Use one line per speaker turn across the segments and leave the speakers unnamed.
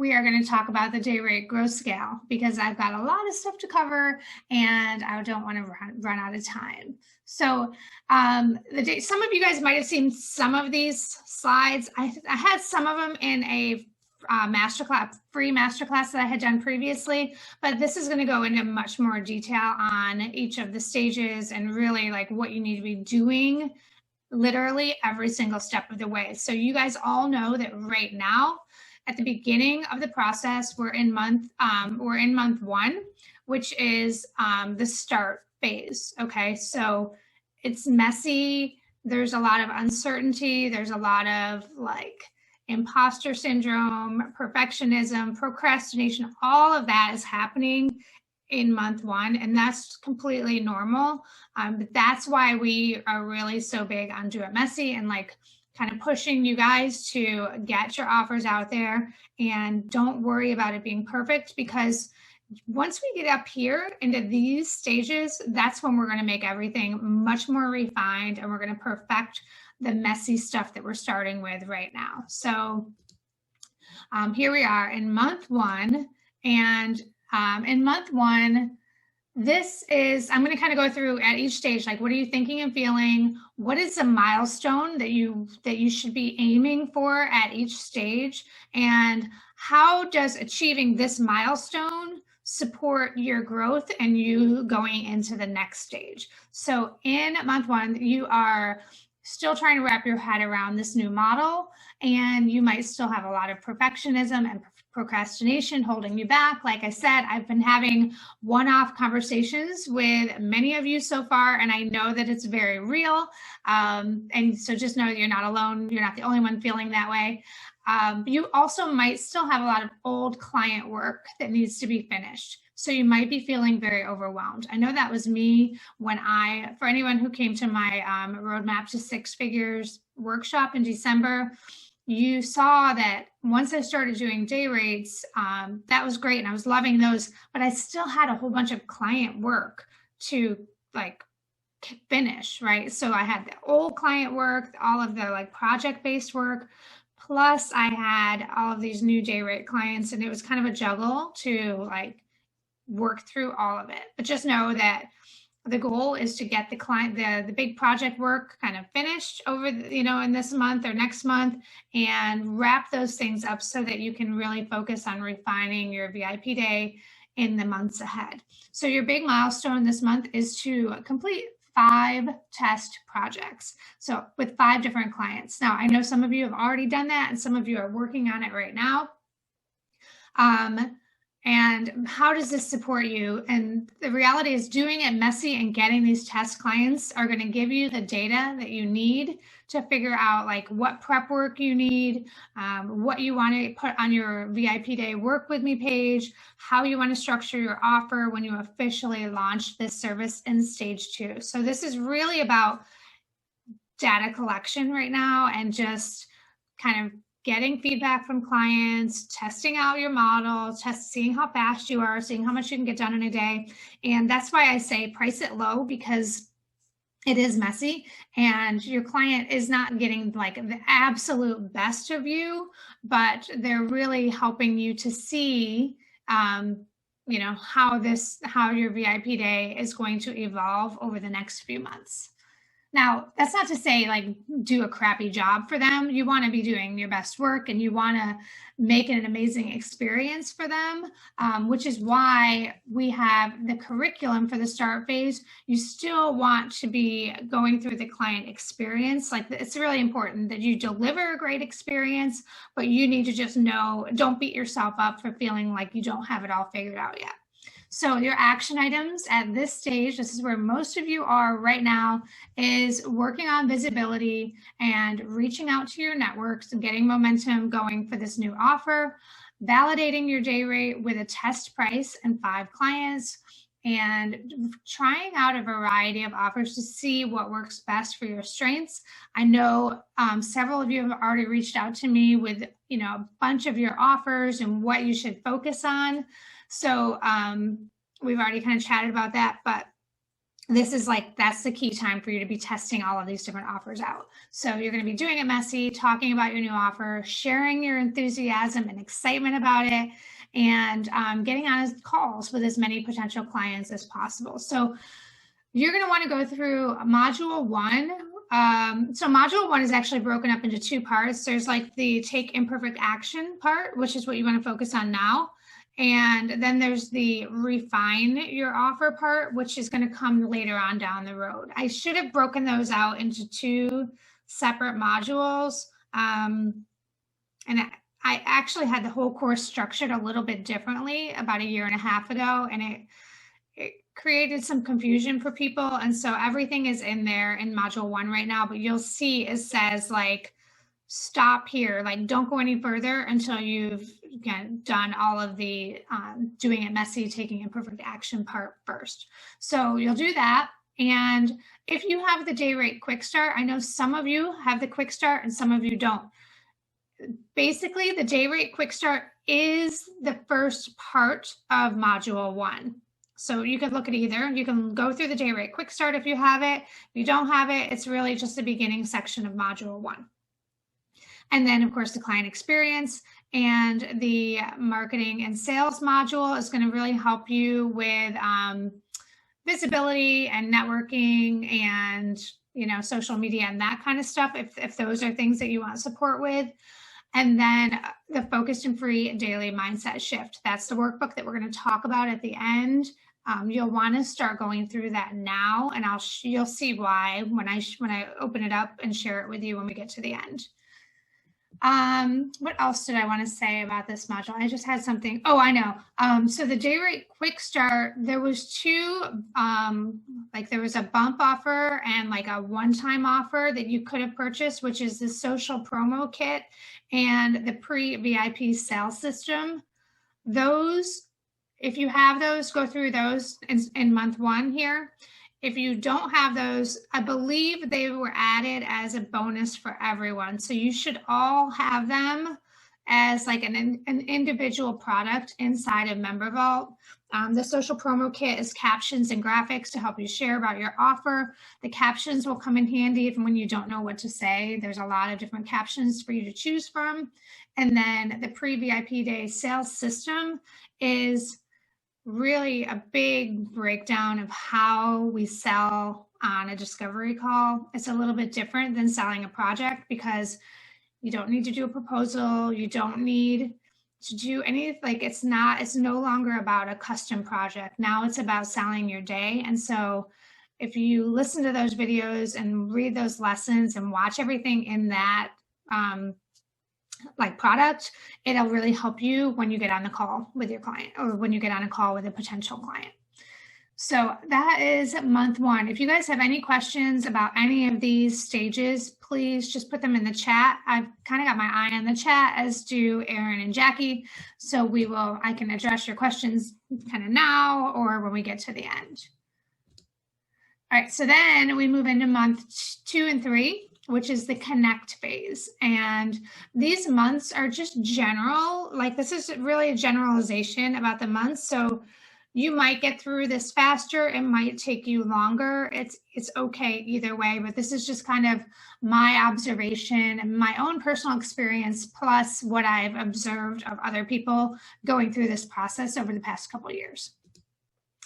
we are going to talk about the day rate growth scale because I've got a lot of stuff to cover and I don't want to run out of time. So some of you guys might have seen some of these slides. I had some of them in a free masterclass that I had done previously, but this is going to go into much more detail on each of the stages and really like what you need to be doing literally every single step of the way. So you guys all know that right now, at the beginning of the process, we're in month one, which is the start phase. Okay, so it's messy. There's a lot of uncertainty. There's a lot of like imposter syndrome, perfectionism, procrastination. All of that is happening in month one, and that's completely normal. But that's why we are really so big on Do It Messy and like kind of pushing you guys to get your offers out there and don't worry about it being perfect, because once we get up here into these stages, that's when we're going to make everything much more refined and we're going to perfect the messy stuff that we're starting with right now. So here we are in month one, and in month one, this is, I'm going to kind of go through at each stage, like what are you thinking and feeling? What is a milestone that you should be aiming for at each stage? And how does achieving this milestone support your growth and you going into the next stage? So in month one, you are still trying to wrap your head around this new model, and you might still have a lot of perfectionism and procrastination holding you back. Like I said, I've been having one-off conversations with many of you so far, and I know that it's very real. And so just know that you're not alone. You're not the only one feeling that way. You also might still have a lot of old client work that needs to be finished. So you might be feeling very overwhelmed. I know that was me when for anyone who came to my Roadmap to Six Figures workshop in December, you saw that once I started doing day rates, that was great and I was loving those, but I still had a whole bunch of client work to like finish, right? So I had the old client work, all of the like project-based work, plus I had all of these new day rate clients, and it was kind of a juggle to like work through all of it. But just know that the goal is to get the client, the big project work kind of finished over, in this month or next month, and wrap those things up so that you can really focus on refining your VIP day in the months ahead. So your big milestone this month is to complete 5 test projects. So with 5 different clients. Now, I know some of you have already done that and some of you are working on it right now. And how does this support you? And the reality is doing it messy and getting these test clients are going to give you the data that you need to figure out like what prep work you need, what you want to put on your VIP day work with me page, how you want to structure your offer when you officially launch this service in stage 2. So this is really about data collection right now and just kind of getting feedback from clients, testing out your model, seeing how fast you are, seeing how much you can get done in a day. And that's why I say price it low, because it is messy and your client is not getting like the absolute best of you, but they're really helping you to see, how your VIP day is going to evolve over the next few months. Now, that's not to say like do a crappy job for them. You want to be doing your best work and you want to make it an amazing experience for them, which is why we have the curriculum for the start phase. You still want to be going through the client experience. Like it's really important that you deliver a great experience, but you need to just know, don't beat yourself up for feeling like you don't have it all figured out yet. So your action items at this stage, this is where most of you are right now, is working on visibility and reaching out to your networks and getting momentum going for this new offer, validating your day rate with a test price and 5 clients, and trying out a variety of offers to see what works best for your strengths. I know several of you have already reached out to me with a bunch of your offers and what you should focus on. So we've already kind of chatted about that, but this is like, that's the key time for you to be testing all of these different offers out. So you're going to be doing it messy, talking about your new offer, sharing your enthusiasm and excitement about it, and getting on calls with as many potential clients as possible. So you're going to want to go through module 1. So module 1 is actually broken up into 2 parts. There's like the take imperfect action part, which is what you want to focus on now. And then there's the refine your offer part, which is going to come later on down the road. I should have broken those out into 2 separate modules. And I actually had the whole course structured a little bit differently about 1.5 years ago, and it created some confusion for people. And so everything is in there in module 1 right now, but you'll see it says like, stop here, like don't go any further until you've done all of the doing it messy, taking imperfect action part first. So you'll do that. And if you have the day rate quick start, I know some of you have the quick start and some of you don't. Basically, the day rate quick start is the first part of module 1. So you could look at either. You can go through the day rate quick start if you have it. If you don't have it, it's really just the beginning section of module 1. And then, of course, the client experience and the marketing and sales module is going to really help you with visibility and networking and, social media and that kind of stuff, if those are things that you want support with. And then the focused and free daily mindset shift. That's the workbook that we're going to talk about at the end. You'll want to start going through that now, and you'll see why when I open it up and share it with you when we get to the end. What else did I want to say about this module? I just had something. Oh, I know. So the day rate quick start, there was 2, like there was a bump offer and like a one-time offer that you could have purchased, which is the social promo kit and the pre-VIP sales system. Those, if you have those, go through those in month 1 here. If you don't have those, I believe they were added as a bonus for everyone. So you should all have them as like an individual product inside of Member Vault. The social promo kit is captions and graphics to help you share about your offer. The captions will come in handy even when you don't know what to say. There's a lot of different captions for you to choose from. And then the pre-VIP day sales system is really a big breakdown of how we sell on a discovery call. It's a little bit different than selling a project because you don't need to do a proposal. You don't need to do any, like it's no longer about a custom project. Now it's about selling your day. And so if you listen to those videos and read those lessons and watch everything in that like product, it'll really help you when you get on the call with your client or when you get on a call with a potential client. So that is month 1. If you guys have any questions about any of these stages, please just put them in the chat. I've kind of got my eye on the chat, as do Aaron and Jackie. So I can address your questions kind of now or when we get to the end. All right, so then we move into month 2 and 3, which is the connect phase. And these months are just general, like this is really a generalization about the months. So you might get through this faster, it might take you longer. It's okay either way, but this is just kind of my observation and my own personal experience, plus what I've observed of other people going through this process over the past couple of years.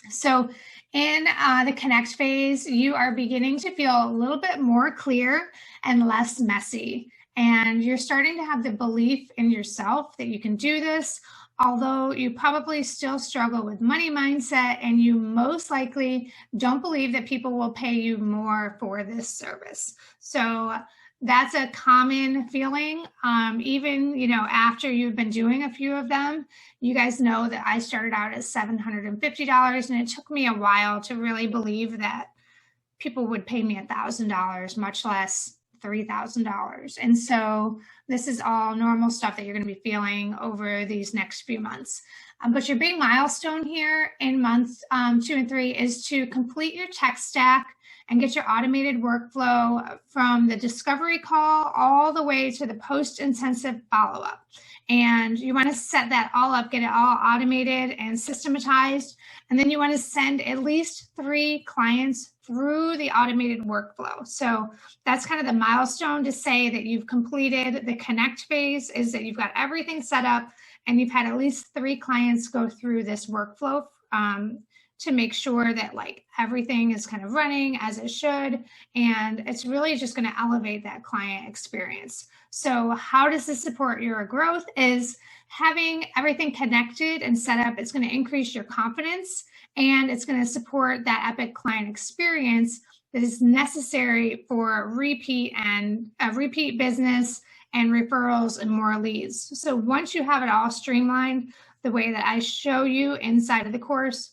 So in the connect phase, you are beginning to feel a little bit more clear and less messy. And you're starting to have the belief in yourself that you can do this, although you probably still struggle with money mindset and you most likely don't believe that people will pay you more for this service. So that's a common feeling. Even, after you've been doing a few of them, you guys know that I started out at $750 and it took me a while to really believe that people would pay me $1,000, much less $3,000. And so this is all normal stuff that you're going to be feeling over these next few months. But your big milestone here in months 2 and 3 is to complete your tech stack and get your automated workflow from the discovery call all the way to the post-intensive follow-up. And you want to set that all up, get it all automated and systematized. And then you want to send at least 3 clients through the automated workflow. So that's kind of the milestone to say that you've completed the connect phase, is that you've got everything set up and you've had at least 3 clients go through this workflow to make sure that like everything is kind of running as it should. And it's really just going to elevate that client experience. So how does this support your growth? Is having everything connected and set up, it's going to increase your confidence, and it's going to support that epic client experience that is necessary for repeat business and referrals and more leads. So once you have it all streamlined the way that I show you inside of the course,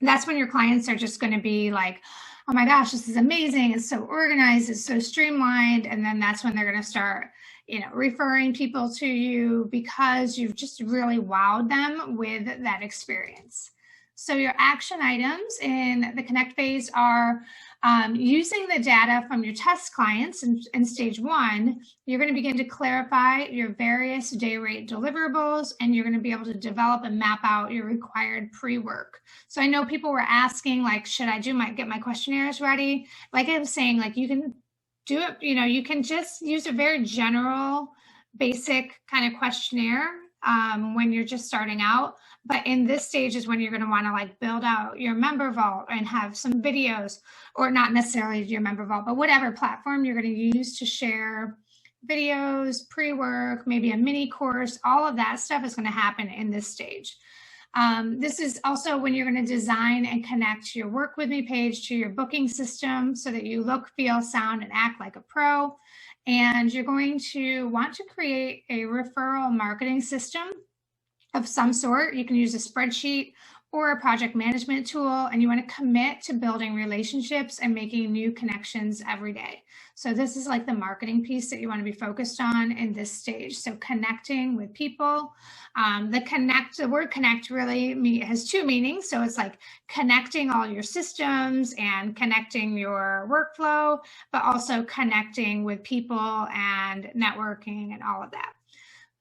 that's when your clients are just going to be like, oh my gosh, this is amazing. It's so organized. It's so streamlined. And then that's when they're going to start, referring people to you because you've just really wowed them with that experience. So your action items in the connect phase are using the data from your test clients in stage 1, you're going to begin to clarify your various day rate deliverables, and you're going to be able to develop and map out your required pre-work. So I know people were asking, like, should I get my questionnaires ready? Like I was saying, like, you can do it, you can just use a very general, basic kind of questionnaire when you're just starting out. But in this stage is when you're going to want to like build out your member vault and have some videos, or not necessarily your member vault, but whatever platform you're going to use to share videos, pre-work, maybe a mini course. All of that stuff is going to happen in this stage. This is also when you're going to design and connect your Work With Me page to your booking system so that you look, feel, sound, and act like a pro. And you're going to want to create a referral marketing system of some sort. You can use a spreadsheet or a project management tool, and you want to commit to building relationships and making new connections every day. So this is like the marketing piece that you want to be focused on in this stage. So connecting with people. The word connect really has 2 meanings. So it's like connecting all your systems and connecting your workflow, but also connecting with people and networking and all of that.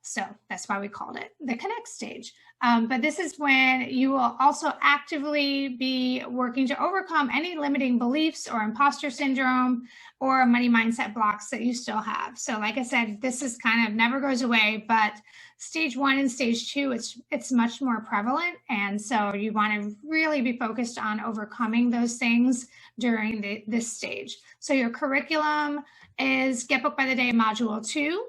So that's why we called it the connect stage. But this is when you will also actively be working to overcome any limiting beliefs or imposter syndrome or money mindset blocks that you still have. So like I said, this is kind of never goes away, but stage 1 and stage 2, it's much more prevalent. And so you want to really be focused on overcoming those things during this stage. So your curriculum is Get Booked by the Day module 2.